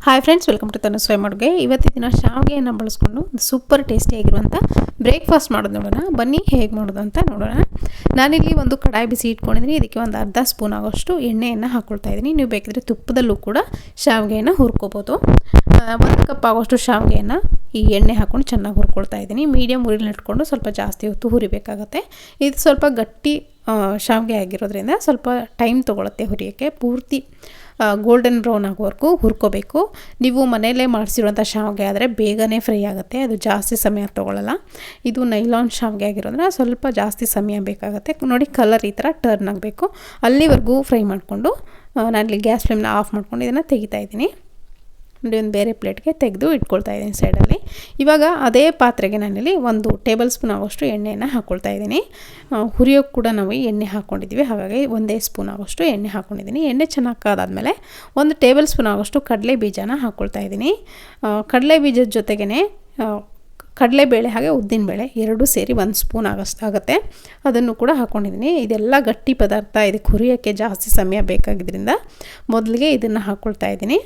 Hi friends, welcome to tanuswayamaduge. ಇವತ್ತಿನ ದಿನ ಶಾವಿಗೆಯನ್ನು ಬಳಸ್ಕೊಂಡು ಸೂಪರ್ ಟೇಸ್ಟಿಯಾಗಿರುವಂಥ ಬ್ರೇಕ್ಫಾಸ್ಟ್ ಮಾಡೋದು ನೋಡೋಣ. ಬನ್ನಿ ಹೇಗೆ ಮಾಡೋದು ಅಂತ ನೋಡೋಣ. ನಾನಿಲ್ಲಿ ಒಂದು ಕಡಾಯಿ ಬಿಸಿ ಇಟ್ಕೊಂಡಿದ್ದೀನಿ. ಇದಕ್ಕೆ ಒಂದು ಅರ್ಧ ಸ್ಪೂನ್ ಆಗೋಷ್ಟು ಎಣ್ಣೆಯನ್ನು ಹಾಕ್ಕೊಳ್ತಾ ಇದ್ದೀನಿ. ನೀವು ಬೇಕಿದ್ರೆ ತುಪ್ಪದಲ್ಲೂ ಕೂಡ ಶಾವಿಗೆಯನ್ನು ಹುರ್ಕೋಬೋದು. 1 ಕಪ್ ಆಗೋಷ್ಟು ಶಾವಿಗೆಯನ್ನು ಈ ಎಣ್ಣೆ ಹಾಕ್ಕೊಂಡು ಚೆನ್ನಾಗಿ ಹುರ್ಕೊಳ್ತಾ ಇದ್ದೀನಿ. ಮೀಡಿಯಮ್ ಉರಿಲಿ ಇಟ್ಕೊಂಡು ಸ್ವಲ್ಪ ಜಾಸ್ತಿ ಹೊತ್ತು ಹುರಿಬೇಕಾಗತ್ತೆ. ಇದು ಸ್ವಲ್ಪ ಗಟ್ಟಿ ಶಾವಿಗೆ ಆಗಿರೋದ್ರಿಂದ ಸ್ವಲ್ಪ ಟೈಮ್ ತೊಗೊಳುತ್ತೆ ಹುರಿಯೋಕ್ಕೆ. ಪೂರ್ತಿ ಗೋಲ್ಡನ್ ಬ್ರೌನ್ ಆಗೋವರೆಗೂ ಹುರ್ಕೋಬೇಕು. ನೀವು ಮನೆಯಲ್ಲೇ ಮಾಡಿಸಿರುವಂಥ ಶಾವಿಗೆ ಆದರೆ ಬೇಗನೆ ಫ್ರೈ ಆಗುತ್ತೆ, ಅದು ಜಾಸ್ತಿ ಸಮಯ ತೊಗೊಳ್ಳಲ್ಲ. ಇದು ನೈಲಾನ್ ಶಾವಿಗೆ ಆಗಿರೋದ್ರಿಂದ ಸ್ವಲ್ಪ ಜಾಸ್ತಿ ಸಮಯ ಬೇಕಾಗುತ್ತೆ. ನೋಡಿ, ಕಲರ್ ಈ ಥರ ಟರ್ನ್ ಆಗಬೇಕು, ಅಲ್ಲಿವರೆಗೂ ಫ್ರೈ ಮಾಡಿಕೊಂಡು ನಾನಿಲ್ಲಿ ಗ್ಯಾಸ್ ಫ್ಲೇಮ್ನ ಆಫ್ ಮಾಡ್ಕೊಂಡು ಇದನ್ನು ತೆಗಿತಾ ಇದ್ದೀನಿ. ನೋಡಿ, ಒಂದು ಬೇರೆ ಪ್ಲೇಟ್ಗೆ ತೆಗೆದು ಇಟ್ಕೊಳ್ತಾ ಇದ್ದೀನಿ ಸೈಡಲ್ಲಿ. ಇವಾಗ ಅದೇ ಪಾತ್ರೆಗೆ ನಾನಿಲ್ಲಿ 1 ಟೇಬಲ್ ಸ್ಪೂನ್ ಆಗೋಷ್ಟು ಎಣ್ಣೆಯನ್ನು ಹಾಕ್ಕೊಳ್ತಾ ಇದ್ದೀನಿ. ಹುರಿಯೋಕ್ಕೆ ಕೂಡ ನಾವು ಎಣ್ಣೆ ಹಾಕ್ಕೊಂಡಿದ್ದೀವಿ, ಹಾಗಾಗಿ 1 ಸ್ಪೂನ್ ಆಗೋಷ್ಟು ಎಣ್ಣೆ ಹಾಕ್ಕೊಂಡಿದ್ದೀನಿ. ಎಣ್ಣೆ ಚೆನ್ನಾಗಿ ಕಾದಾದಮೇಲೆ 1 ಟೇಬಲ್ ಸ್ಪೂನ್ ಆಗೋಷ್ಟು ಕಡಲೆ ಬೀಜನ ಹಾಕ್ಕೊಳ್ತಾ ಇದ್ದೀನಿ. ಕಡಲೆ ಬೀಜದ ಜೊತೆಗೇ ಕಡಲೆಬೇಳೆ ಹಾಗೆ ಉದ್ದಿನಬೇಳೆ ಎರಡೂ ಸೇರಿ 1 ಸ್ಪೂನ್ ಆಗುತ್ತೆ, ಅದನ್ನು ಕೂಡ ಹಾಕ್ಕೊಂಡಿದ್ದೀನಿ. ಇದೆಲ್ಲ ಗಟ್ಟಿ ಪದಾರ್ಥ, ಇದಕ್ಕೆ ಹುರಿಯೋಕ್ಕೆ ಜಾಸ್ತಿ ಸಮಯ ಬೇಕಾಗಿದ್ದರಿಂದ ಮೊದಲಿಗೆ ಇದನ್ನು ಹಾಕ್ಕೊಳ್ತಾ ಇದ್ದೀನಿ.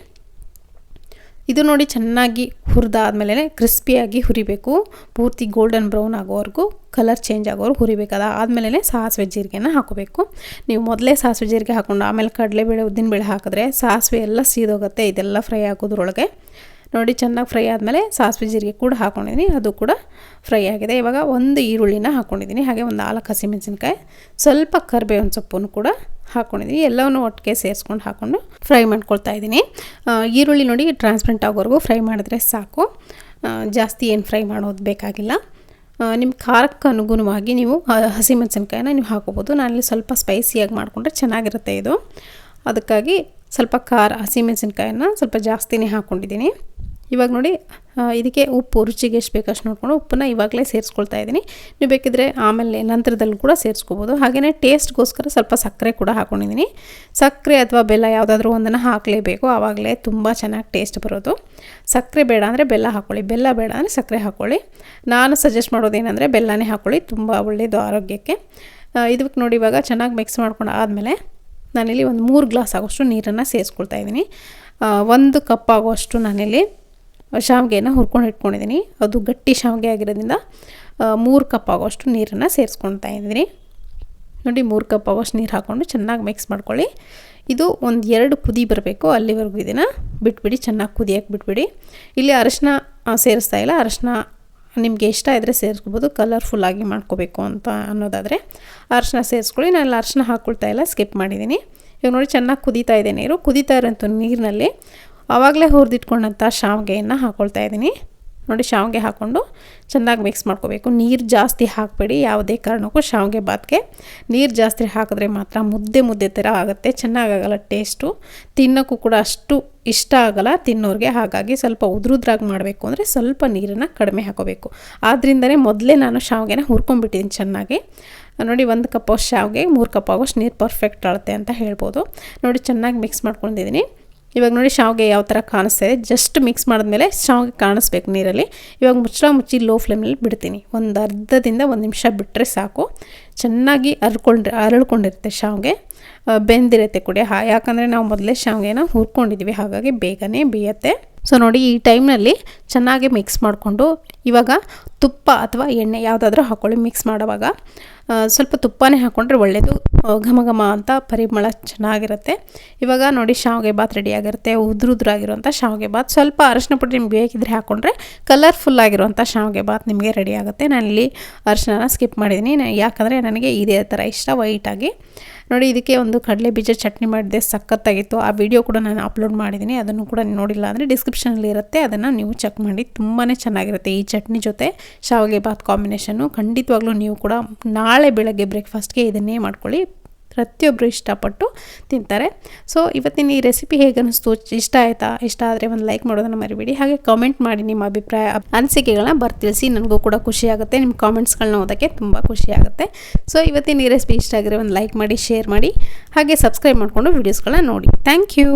ಇದು ನೋಡಿ, ಚೆನ್ನಾಗಿ ಹುರಿದಾದ್ಮೇಲೆ ಕ್ರಿಸ್ಪಿಯಾಗಿ ಹುರಿಬೇಕು. ಪೂರ್ತಿ ಗೋಲ್ಡನ್ ಬ್ರೌನ್ ಆಗೋವರೆಗೂ, ಕಲರ್ ಚೇಂಜ್ ಆಗೋವರೆಗೂ ಹುರಿಬೇಕು. ಅದಾದಮೇಲೆ ಸಾಸಿವೆ ಜೀರಿಗೆನ ಹಾಕೋಬೇಕು. ನೀವು ಮೊದಲೇ ಸಾಸಿವೆ ಜೀರಿಗೆ ಹಾಕ್ಕೊಂಡು ಆಮೇಲೆ ಕಡಲೆಬೇಳೆ ಉದ್ದಿನಬೇಳೆ ಹಾಕಿದ್ರೆ ಸಾಸಿವೆ ಎಲ್ಲ ಸೀದೋಗುತ್ತೆ, ಇದೆಲ್ಲ ಫ್ರೈ ಆಗೋದ್ರೊಳಗೆ. ನೋಡಿ, ಚೆನ್ನಾಗಿ ಫ್ರೈ ಆದಮೇಲೆ ಸಾಸಿವೆ ಜೀರಿಗೆ ಕೂಡ ಹಾಕ್ಕೊಂಡಿದ್ದೀನಿ, ಅದು ಕೂಡ ಫ್ರೈ ಆಗಿದೆ. ಇವಾಗ 1 ಈರುಳ್ಳಿನ ಹಾಕ್ಕೊಂಡಿದ್ದೀನಿ, ಹಾಗೆ 4 ಹಸಿಮೆಣಸಿನ್ಕಾಯಿ, ಸ್ವಲ್ಪ ಕರಿಬೇವಿನ ಸೊಪ್ಪನ್ನು ಕೂಡ ಹಾಕ್ಕೊಂಡಿದ್ದೀನಿ. ಎಲ್ಲವನ್ನು ಒಟ್ಟಿಗೆ ಸೇರಿಸ್ಕೊಂಡು ಹಾಕ್ಕೊಂಡು ಫ್ರೈ ಮಾಡ್ಕೊಳ್ತಾ ಇದ್ದೀನಿ. ಈರುಳ್ಳಿ ನೋಡಿ ಟ್ರಾನ್ಸ್ಪರೆಂಟ್ ಆಗೋವರೆಗೂ ಫ್ರೈ ಮಾಡಿದ್ರೆ ಸಾಕು, ಜಾಸ್ತಿ ಏನು ಫ್ರೈ ಮಾಡೋದು ಬೇಕಾಗಿಲ್ಲ. ನಿಮ್ಮ ಖಾರಕ್ಕೆ ಅನುಗುಣವಾಗಿ ನೀವು ಹಸಿಮೆಣಸಿನ್ಕಾಯಿನ ನೀವು ಹಾಕೋಬೋದು. ನಾನಿಲ್ಲಿ ಸ್ವಲ್ಪ ಸ್ಪೈಸಿಯಾಗಿ ಮಾಡಿಕೊಂಡ್ರೆ ಚೆನ್ನಾಗಿರುತ್ತೆ ಇದು, ಅದಕ್ಕಾಗಿ ಸ್ವಲ್ಪ ಹಸಿಮೆಣಸಿನ್ಕಾಯಿನ ಸ್ವಲ್ಪ ಜಾಸ್ತಿನೇ ಹಾಕ್ಕೊಂಡಿದ್ದೀನಿ. ಇವಾಗ ನೋಡಿ, ಇದಕ್ಕೆ ಉಪ್ಪು ರುಚಿಗೆ ಎಷ್ಟು ಬೇಕಷ್ಟು ನೋಡಿಕೊಂಡು ಉಪ್ಪನ್ನ ಇವಾಗಲೇ ಸೇರಿಸ್ಕೊಳ್ತಾ ಇದ್ದೀನಿ. ನೀವು ಬೇಕಿದ್ರೆ ಆಮೇಲೆ ನಂತರದಲ್ಲಿ ಕೂಡ ಸೇರಿಸ್ಕೋಬೋದು. ಹಾಗೆಯೇ ಟೇಸ್ಟ್ಗೋಸ್ಕರ ಸ್ವಲ್ಪ ಸಕ್ಕರೆ ಕೂಡ ಹಾಕ್ಕೊಂಡಿದ್ದೀನಿ. ಸಕ್ಕರೆ ಅಥವಾ ಬೆಲ್ಲ ಯಾವುದಾದ್ರೂ ಒಂದನ್ನು ಹಾಕಲೇಬೇಕು, ಆವಾಗಲೇ ತುಂಬ ಚೆನ್ನಾಗಿ ಟೇಸ್ಟ್ ಬರೋದು. ಸಕ್ಕರೆ ಬೇಡ ಅಂದರೆ ಬೆಲ್ಲ ಹಾಕ್ಕೊಳ್ಳಿ, ಬೆಲ್ಲ ಬೇಡ ಅಂದರೆ ಸಕ್ಕರೆ ಹಾಕ್ಕೊಳ್ಳಿ. ನಾನು ಸಜೆಸ್ಟ್ ಮಾಡೋದೇನೆಂದರೆ ಬೆಲ್ಲನೇ ಹಾಕ್ಕೊಳ್ಳಿ, ತುಂಬ ಒಳ್ಳೆಯದು ಆರೋಗ್ಯಕ್ಕೆ. ಇದಕ್ಕೆ ನೋಡಿ, ಇವಾಗ ಚೆನ್ನಾಗಿ ಮಿಕ್ಸ್ ಮಾಡ್ಕೊಂಡು ಆದಮೇಲೆ ನಾನಿಲ್ಲಿ ಒಂದು 3 ಗ್ಲಾಸ್ ಆಗೋಷ್ಟು ನೀರನ್ನು ಸೇರಿಸ್ಕೊಳ್ತಾ ಇದ್ದೀನಿ. 1 ಕಪ್ ಆಗೋಷ್ಟು ನಾನಿಲ್ಲಿ ಶಾವಿಗೆನ ಹುರ್ಕೊಂಡು ಇಟ್ಕೊಂಡಿದ್ದೀನಿ. ಅದು ಗಟ್ಟಿ ಶಾವಿಗೆ ಆಗಿರೋದ್ರಿಂದ 3 ಕಪ್ ಆಗೋಷ್ಟು ನೀರನ್ನು ಸೇರಿಸ್ಕೊಳ್ತಾ ಇದ್ದೀನಿ. ನೋಡಿ, 3 ಕಪ್ ಆಗೋಷ್ಟು ನೀರು ಹಾಕ್ಕೊಂಡು ಚೆನ್ನಾಗಿ ಮಿಕ್ಸ್ ಮಾಡ್ಕೊಳ್ಳಿ. ಇದು 1-2 ಕುದಿ ಬರಬೇಕು, ಅಲ್ಲಿವರೆಗೂ ಇದನ್ನು ಬಿಟ್ಬಿಡಿ, ಚೆನ್ನಾಗಿ ಕುದಿಯೋಕ್ಕೆ ಬಿಟ್ಬಿಡಿ. ಇಲ್ಲಿ ಅರಶಿನ ಸೇರಿಸ್ತಾ ಇಲ್ಲ, ಅರಶಿನ ನಿಮಗೆ ಇಷ್ಟ ಇದ್ದರೆ ಸೇರಿಸ್ಕೋಬೋದು, ಕಲರ್ಫುಲ್ಲಾಗಿ ಮಾಡ್ಕೋಬೇಕು ಅಂತ ಅನ್ನೋದಾದರೆ ಅರಶಿನ ಸೇರಿಸ್ಕೊಳ್ಳಿ. ನಾನು ಅರಶಿನ ಹಾಕ್ಕೊಳ್ತಾ ಇಲ್ಲ, ಸ್ಕಿಪ್ ಮಾಡಿದ್ದೀನಿ. ಇವಾಗ ನೋಡಿ, ಚೆನ್ನಾಗಿ ಕುದೀತಾ ಇದೆ ನೀರು. ಕುದೀತಾ ಇರೋಂಥ ನೀರಿನಲ್ಲಿ ಆವಾಗಲೇ ಹುರಿದಿಟ್ಕೊಂಡಂಥ ಶಾವಿಗೆಯನ್ನು ಹಾಕ್ಕೊಳ್ತಾ ಇದ್ದೀನಿ. ನೋಡಿ, ಶಾವಿಗೆ ಹಾಕ್ಕೊಂಡು ಚೆನ್ನಾಗಿ ಮಿಕ್ಸ್ ಮಾಡ್ಕೋಬೇಕು. ನೀರು ಜಾಸ್ತಿ ಹಾಕಬೇಡಿ, ಯಾವುದೇ ಕಾರಣಕ್ಕೂ ಶಾವಿಗೆ ಬಾತ್ಗೆ ನೀರು ಜಾಸ್ತಿ ಹಾಕಿದ್ರೆ ಮಾತ್ರ ಮುದ್ದೆ ಥರ ಆಗುತ್ತೆ, ಚೆನ್ನಾಗಾಗಲ್ಲ ಟೇಸ್ಟು. ತಿನ್ನೋಕ್ಕೂ ಕೂಡ ಅಷ್ಟು ಇಷ್ಟ ಆಗಲ್ಲ ತಿನ್ನೋರಿಗೆ. ಹಾಗಾಗಿ ಸ್ವಲ್ಪ ಉದ್ರುದ್ರಾಗಿ ಮಾಡಬೇಕು ಅಂದರೆ ಸ್ವಲ್ಪ ನೀರನ್ನು ಕಡಿಮೆ ಹಾಕೋಬೇಕು. ಆದ್ದರಿಂದನೇ ಮೊದಲೇ ನಾನು ಶಾವಿಗೆನ ಹುರ್ಕೊಂಡ್ಬಿಟ್ಟಿದ್ದೀನಿ ಚೆನ್ನಾಗಿ. ನೋಡಿ, 1 ಕಪ್ ಶಾವಿಗೆ 3 ಕಪ್ ಆಗೋಷ್ಟು ನೀರು ಪರ್ಫೆಕ್ಟ್ ಆಗುತ್ತೆ ಅಂತ ಹೇಳ್ಬೋದು. ನೋಡಿ, ಚೆನ್ನಾಗಿ ಮಿಕ್ಸ್ ಮಾಡ್ಕೊಂಡಿದ್ದೀನಿ. ಇವಾಗ ನೋಡಿ, ಶಾವಿಗೆ ಯಾವ ಥರ ಕಾಣಿಸ್ತಾ ಇದೆ, ಜಸ್ಟ್ ಮಿಕ್ಸ್ ಮಾಡಿದ್ಮೇಲೆ ಶಾವಿಗೆ ಕಾಣಿಸ್ಬೇಕು ನೀರಲ್ಲಿ. ಇವಾಗ ಮುಚ್ಚಿ ಲೋ ಫ್ಲೇಮ್ನಲ್ಲಿ ಬಿಡ್ತೀನಿ. ಒಂದು ಅರ್ಧದಿಂದ 1 ನಿಮಿಷ ಬಿಟ್ಟರೆ ಸಾಕು. ಚೆನ್ನಾಗಿ ಅರಳ್ಕೊಂಡಿರುತ್ತೆ ಶಾವಿಗೆ, ಬೆಂದಿರುತ್ತೆ ಕೂಡ. ಯಾಕಂದರೆ ನಾವು ಮೊದಲೇ ಶಾವಿಗೆನ ಹುರ್ಕೊಂಡಿದ್ದೀವಿ, ಹಾಗಾಗಿ ಬೇಗನೆ ಬೇಯುತ್ತೆ. ಸೊ ನೋಡಿ, ಈ ಟೈಮ್ನಲ್ಲಿ ಚೆನ್ನಾಗಿ ಮಿಕ್ಸ್ ಮಾಡಿಕೊಂಡು ಇವಾಗ ತುಪ್ಪ ಅಥವಾ ಎಣ್ಣೆ ಯಾವುದಾದ್ರೂ ಹಾಕ್ಕೊಳ್ಳಿ. ಮಿಕ್ಸ್ ಮಾಡೋವಾಗ ಸ್ವಲ್ಪ ತುಪ್ಪನೇ ಹಾಕ್ಕೊಂಡ್ರೆ ಒಳ್ಳೆಯದು, ಘಮ ಅಂತ ಪರಿಮಳ ಚೆನ್ನಾಗಿರುತ್ತೆ. ಇವಾಗ ನೋಡಿ, ಶಾವಿಗೆ ಬಾತ್ ರೆಡಿಯಾಗಿರುತ್ತೆ, ಉದ್ರುದ್ರಾಗಿರುವಂಥ ಶಾವಿಗೆ ಬಾತ್. ಸ್ವಲ್ಪ ಅರಶಿನ ಪುಡಿ ನಿಮ್ಗೆ ಬೇಕಿದ್ರೆ ಹಾಕ್ಕೊಂಡ್ರೆ ಕಲರ್ಫುಲ್ಲಾಗಿರುವಂಥ ಶಾವಿಗೆ ಬಾತ್ ನಿಮಗೆ ರೆಡಿ ಆಗುತ್ತೆ. ನಾನಿಲ್ಲಿ ಅರಶಿನ ಸ್ಕಿಪ್ ಮಾಡಿದ್ದೀನಿ, ಯಾಕಂದರೆ ನನಗೆ ಇದೇ ಥರ ಇಷ್ಟ, ವೈಟಾಗಿ. ನೋಡಿ, ಇದಕ್ಕೆ ಒಂದು ಕಡಲೆ ಬೀಜ ಚಟ್ನಿ ಮಾಡಿದೆ, ಸಖತ್ತಾಗಿತ್ತು. ಆ ವಿಡಿಯೋ ಕೂಡ ನಾನು ಅಪ್ಲೋಡ್ ಮಾಡಿದ್ದೀನಿ, ಅದನ್ನು ಕೂಡ ನೋಡಿಲ್ಲ ಅಂದರೆ ಡಿಸ್ಕ್ರಿಪ್ಷನಲ್ಲಿ ಇರುತ್ತೆ, ಅದನ್ನು ನೀವು ಚೆಕ್ ಮಾಡಿ. ತುಂಬಾ ಚೆನ್ನಾಗಿರುತ್ತೆ ಈ ಚಟ್ನಿ ಜೊತೆ ಶಾವಿಗೆ ಬಾತ್ ಕಾಂಬಿನೇಷನ್ನು. ಖಂಡಿತವಾಗ್ಲೂ ನೀವು ಕೂಡ ನಾಳೆ ಬೆಳಗ್ಗೆ ಬ್ರೇಕ್ಫಾಸ್ಟ್ಗೆ ಇದನ್ನೇ ಮಾಡ್ಕೊಳ್ಳಿ, ಪ್ರತಿಯೊಬ್ಬರು ಇಷ್ಟಪಟ್ಟು ತಿಂತಾರೆ. ಸೊ ಇವತ್ತಿನ ಈ ರೆಸಿಪಿ ಹೇಗೆ ಅನ್ನಿಸ್ತು, ಇಷ್ಟ ಆಯಿತಾ? ಇಷ್ಟ ಆದರೆ ಒಂದು ಲೈಕ್ ಮಾಡೋದನ್ನು ಮರಿಬೇಡಿ. ಹಾಗೆ ಕಾಮೆಂಟ್ ಮಾಡಿ, ನಿಮ್ಮ ಅಭಿಪ್ರಾಯ ಅನಿಸಿಕೆಗಳನ್ನ ಬರ್ತಿಳಿಸಿ, ನನಗೂ ಕೂಡ ಖುಷಿಯಾಗುತ್ತೆ. ನಿಮ್ಮ ಕಾಮೆಂಟ್ಸ್ಗಳನ್ನ ಓದೋಕ್ಕೆ ತುಂಬ ಖುಷಿಯಾಗುತ್ತೆ. ಸೊ ಇವತ್ತಿನ ಈ ರೆಸಿಪಿ ಇಷ್ಟ ಆಗಿರೋ ಒಂದು ಲೈಕ್ ಮಾಡಿ, ಶೇರ್ ಮಾಡಿ, ಹಾಗೆ ಸಬ್ಸ್ಕ್ರೈಬ್ ಮಾಡಿಕೊಂಡು ವೀಡಿಯೋಸ್ಗಳನ್ನ ನೋಡಿ. Thank you.